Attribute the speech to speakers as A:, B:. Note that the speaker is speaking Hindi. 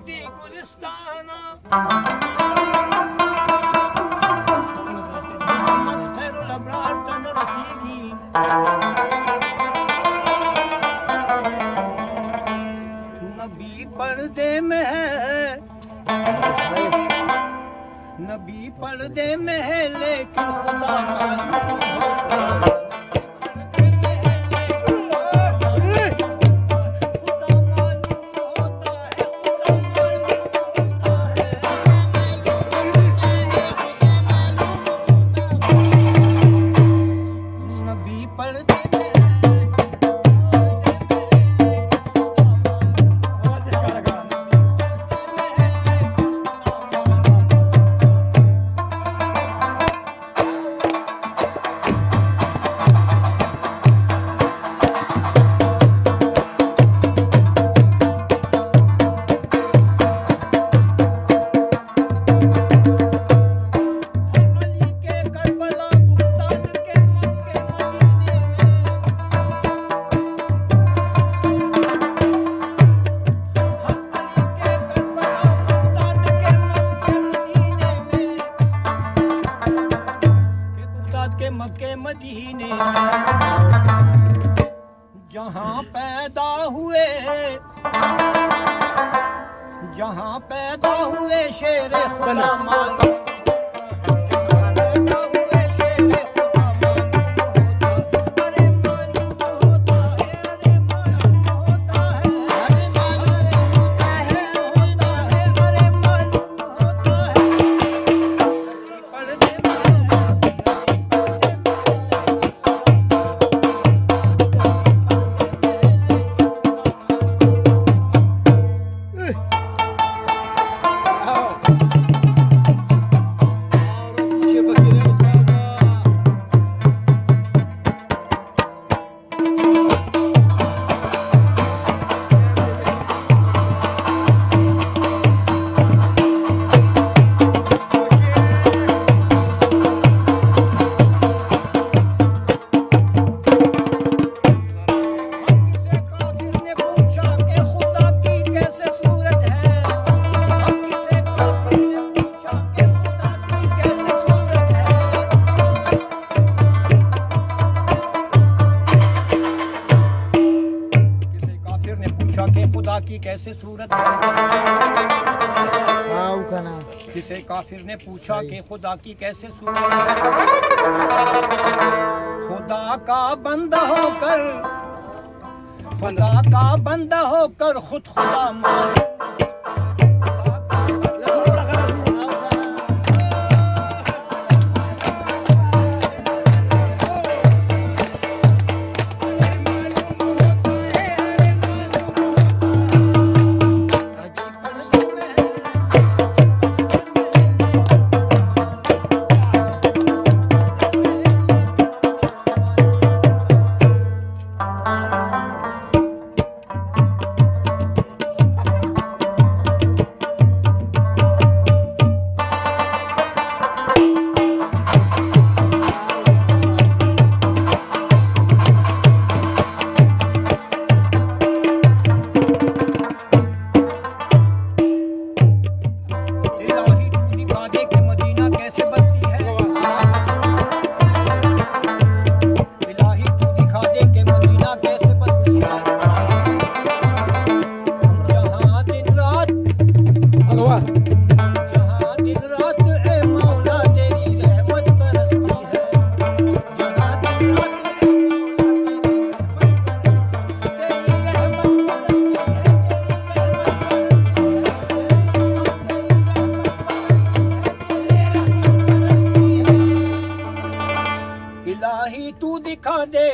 A: गिरती गुलिस्ताना खैरुल अबरार तन रसीगी नबी पर्दे में है नबी पर्दे में है लेकिन खुदा मालूम होता है मक्के मदीने जहाँ पैदा हुए शेर खुदा मालूम खुदा की कैसे सूरत है। किसे काफिर ने पूछा कि खुदा की कैसे सूरत है। खुदा का बंदा होकर खुद खुदा मालूम इलाही तू दिखा दे